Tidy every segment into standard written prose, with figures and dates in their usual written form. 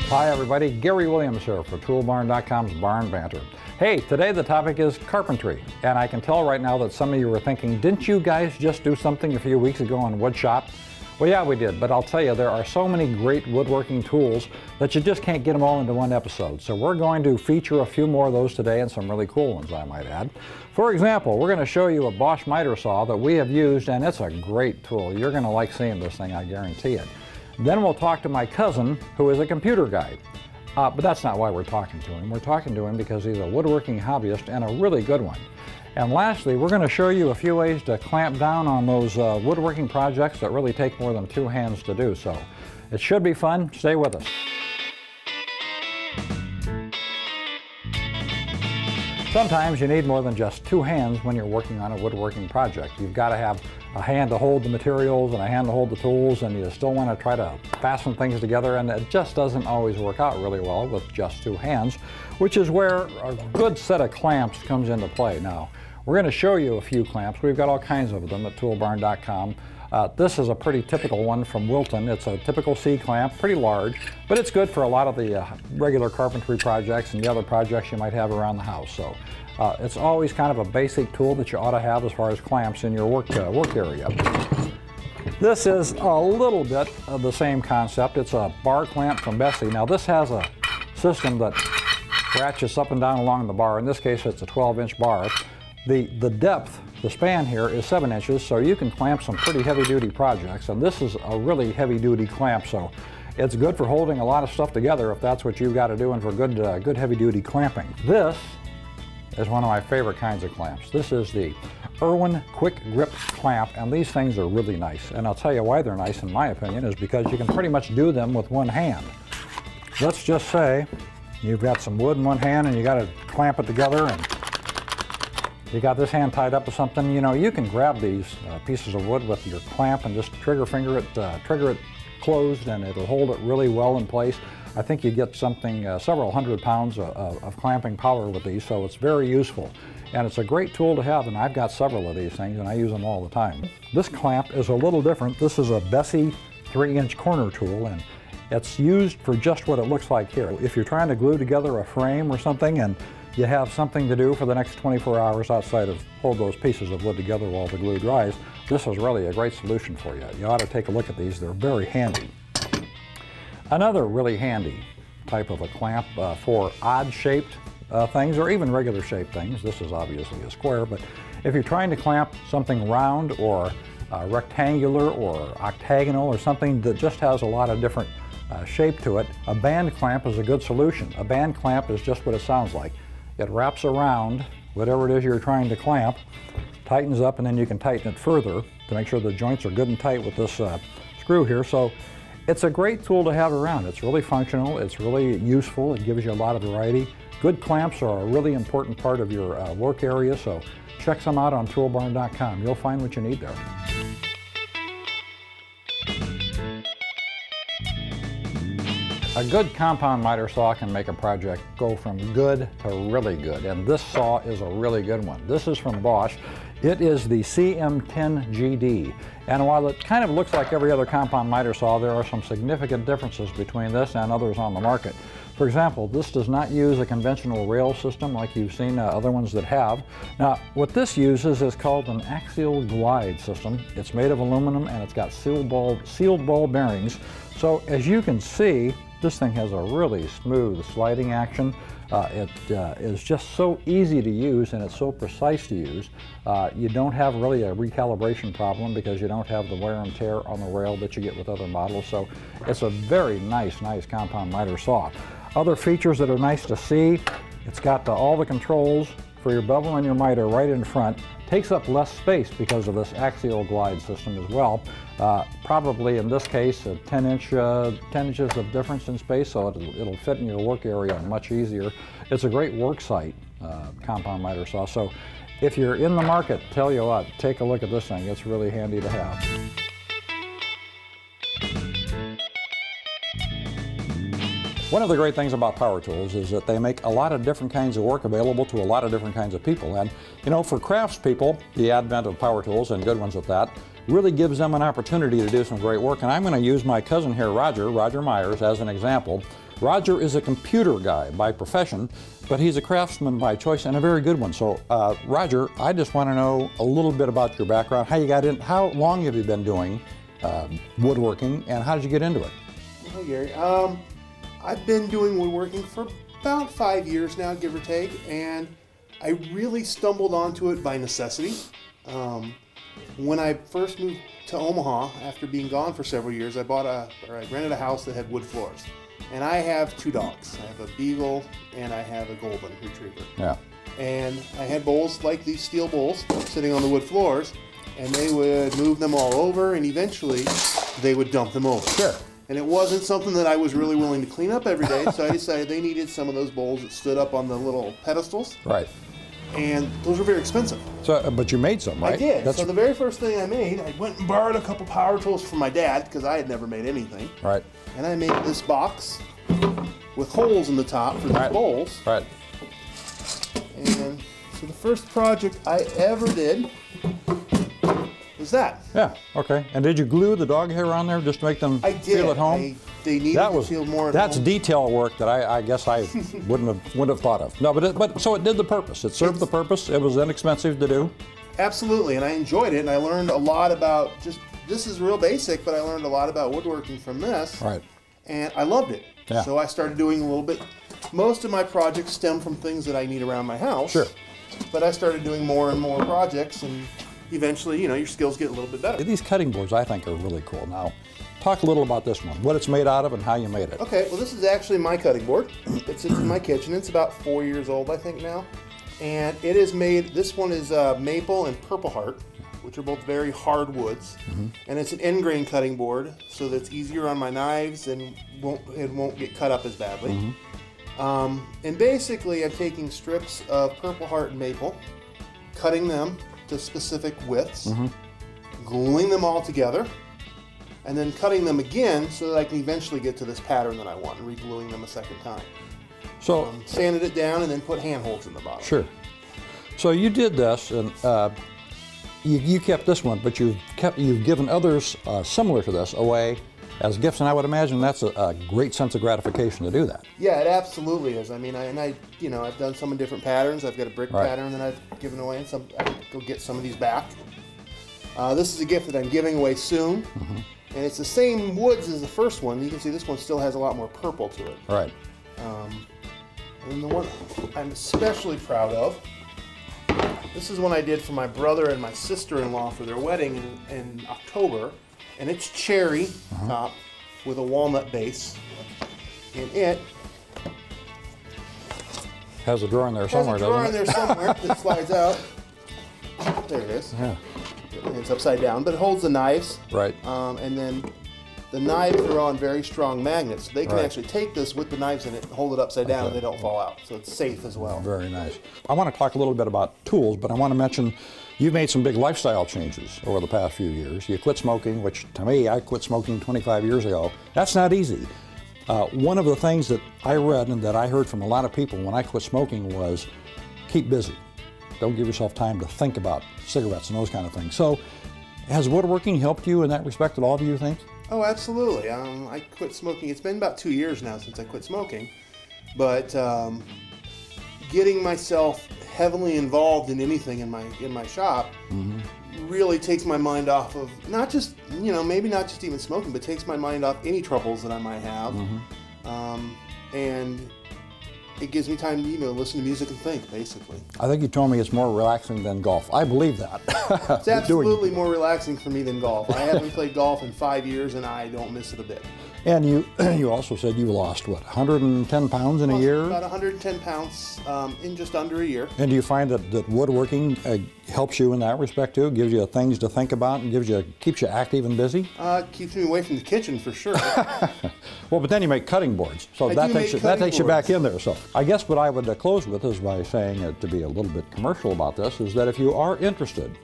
Hi everybody, Gary Williams here for Toolbarn.com's Barn Banter. Hey, today the topic is carpentry, and I can tell right now that some of you are thinking, didn't you guys just do something a few weeks ago on wood shop? Well, yeah, we did, but I'll tell you, there are so many great woodworking tools that you just can't get them all into one episode. So we're going to feature a few more of those today, and some really cool ones, I might add. For example, we're going to show you a Bosch miter saw that we have used, and it's a great tool. You're going to like seeing this thing, I guarantee it. Then we'll talk to my cousin, who is a computer guy. But that's not why we're talking to him. We're talking to him because he's a woodworking hobbyist and a really good one. And lastly, we're going to show you a few ways to clamp down on those woodworking projects that really take more than two hands to do. So it should be fun. Stay with us. Sometimes you need more than just two hands when you're working on a woodworking project. You've got to have a hand to hold the materials and a hand to hold the tools, and you still want to try to fasten things together, and it just doesn't always work out really well with just two hands, which is where a good set of clamps comes into play. Now, we're going to show you a few clamps. We've got all kinds of them at Toolbarn.com. This is a pretty typical one from Wilton. It's a typical C-clamp, pretty large, but it's good for a lot of the regular carpentry projects and the other projects you might have around the house. So it's always kind of a basic tool that you ought to have as far as clamps in your work area. This is a little bit of the same concept. It's a bar clamp from Bessie. Now this has a system that ratchets up and down along the bar. In this case, it's a 12-inch bar. The depth, the span here is 7 inches, so you can clamp some pretty heavy-duty projects, and this is a really heavy-duty clamp, so it's good for holding a lot of stuff together if that's what you've got to do, and for good heavy-duty clamping. This is one of my favorite kinds of clamps. This is the Irwin Quick Grip Clamp, and these things are really nice, and I'll tell you why they're nice, in my opinion, is because you can pretty much do them with one hand. Let's just say you've got some wood in one hand and you got to clamp it together, and you got this hand tied up with something. You know, you can grab these pieces of wood with your clamp and just trigger it closed, and it'll hold it really well in place. I think you get something several hundred pounds of clamping power with these, so it's very useful. And it's a great tool to have, and I've got several of these things and I use them all the time. This clamp is a little different. This is a Bessie 3-inch corner tool, and it's used for just what it looks like here. If you're trying to glue together a frame or something and you have something to do for the next 24 hours outside of hold those pieces of wood together while the glue dries, this is really a great solution for you. You ought to take a look at these. They're very handy. Another really handy type of a clamp for odd-shaped things, or even regular-shaped things. This is obviously a square, but if you're trying to clamp something round or rectangular or octagonal or something that just has a lot of different shape to it, a band clamp is a good solution. A band clamp is just what it sounds like. It wraps around whatever it is you're trying to clamp, tightens up, and then you can tighten it further to make sure the joints are good and tight with this screw here. So it's a great tool to have around. It's really functional, it's really useful, it gives you a lot of variety. Good clamps are a really important part of your work area, so check some out on Toolbarn.com. You'll find what you need there. A good compound miter saw can make a project go from good to really good, and this saw is a really good one. This is from Bosch. It is the CM10GD, and while it kind of looks like every other compound miter saw, there are some significant differences between this and others on the market. For example, this does not use a conventional rail system like you've seen other ones that have. Now, what this uses is called an Axial glide system. It's made of aluminum and it's got sealed ball bearings. So as you can see, this thing has a really smooth sliding action. It is just so easy to use, and it's so precise to use. You don't have really a recalibration problem because you don't have the wear and tear on the rail that you get with other models. So it's a very nice compound miter saw. Other features that are nice to see, it's got all the controls for your bevel and your miter right in front. Takes up less space because of this axial glide system as well. Probably in this case 10 inches of difference in space, so it'll fit in your work area much easier. It's a great work site compound miter saw, so if you're in the market, tell you what, take a look at this thing. It's really handy to have. One of the great things about power tools is that they make a lot of different kinds of work available to a lot of different kinds of people. And you know, for craftspeople, the advent of power tools, and good ones at that, really gives them an opportunity to do some great work. And I'm going to use my cousin here, Roger Myers, as an example. Roger is a computer guy by profession, but he's a craftsman by choice and a very good one. So Roger, I just want to know a little bit about your background, how you got in, how long have you been doing woodworking, and how did you get into it? Hi Gary. I've been doing woodworking for about 5 years now, give or take, and I really stumbled onto it by necessity. When I first moved to Omaha, after being gone for several years, I rented a house that had wood floors. And I have 2 dogs. I have a beagle and I have a golden retriever. Yeah. And I had bowls like these steel bowls sitting on the wood floors, and they would move them all over, and eventually they would dump them over. Sure. And it wasn't something that I was really willing to clean up every day, so I decided they needed some of those bowls that stood up on the little pedestals. Right. And those were very expensive. So, but you made some, right? I did. So the very first thing I made, I went and borrowed a couple power tools from my dad, because I had never made anything. Right. And I made this box with holes in the top for the bowls. Right. And so the first project I ever did was that. Yeah, okay. And did you glue the dog hair on there just to make them feel at home? They needed to feel more at home. That's detail work that I guess I wouldn't have thought of. No, but so it did the purpose. It served the purpose. It was inexpensive to do. Absolutely, and I enjoyed it, and I learned a lot about this is real basic, but I learned a lot about woodworking from this. Right. And I loved it. Yeah. So I started doing a little bit. Most of my projects stem from things that I need around my house. Sure. But I started doing more and more projects, and eventually, your skills get a little bit better. These cutting boards I think are really cool. Now, talk a little about this one, what it's made out of and how you made it. Okay, well this is actually my cutting board. It sits in my kitchen. It's about 4 years old, I think now. And it is made, this one is maple and purple heart, which are both very hard woods. And it's an end grain cutting board, so that it's easier on my knives and it won't get cut up as badly. And basically I'm taking strips of purple heart and maple, cutting them to specific widths, gluing them all together, and then cutting them again so that I can eventually get to this pattern that I want, and re-gluing them a second time. So sanded it down and then put handholds in the bottom. Sure. So you did this, and you kept this one, but you've given others similar to this away as gifts, and I would imagine that's a great sense of gratification to do that. Yeah, it absolutely is. I mean, I've done some in different patterns. I've got a brick pattern that I've given away, and I go get some of these back. This is a gift that I'm giving away soon, and it's the same woods as the first one. You can see this one still has a lot more purple to it. Right. And the one I'm especially proud of, this is one I did for my brother and my sister-in-law for their wedding in October, and it's cherry top with a walnut base, and it has a drawer in there somewhere, doesn't it? Has a drawer in there somewhere that slides out. There it is. Yeah. It's upside down, but it holds the knives. Right. And then the knives are on very strong magnets. So they can actually take this with the knives in it and hold it upside down and they don't fall out. So it's safe as well. Very nice. I want to talk a little bit about tools, but I want to mention you've made some big lifestyle changes over the past few years. You quit smoking, which to me, I quit smoking 25 years ago. That's not easy. One of the things that I read and that I heard from a lot of people when I quit smoking was keep busy. Don't give yourself time to think about cigarettes and those kind of things. So has woodworking helped you in that respect at all, do you think? Oh, absolutely. I quit smoking. It's been about 2 years now since I quit smoking. But getting myself heavily involved in anything in my shop really takes my mind off of not just, maybe not just even smoking, but takes my mind off any troubles that I might have. And it gives me time to, listen to music and think, basically. I think you told me it's more relaxing than golf. I believe that. It's absolutely more relaxing for me than golf. I haven't played golf in 5 years, and I don't miss it a bit. And you also said you lost, what, 110 pounds in a year? About 110 pounds in just under a year. And do you find that woodworking helps you in that respect too? Gives you things to think about and keeps you active and busy? Keeps me away from the kitchen for sure. Well, but then you make cutting boards, so that takes you back in there. So I guess what I would close with is by saying, to be a little bit commercial about this, is that if you are interested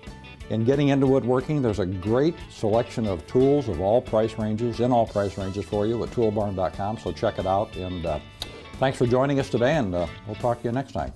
in getting into woodworking, there's a great selection of tools of all price ranges, for you at toolbarn.com, so check it out. And thanks for joining us today, and we'll talk to you next time.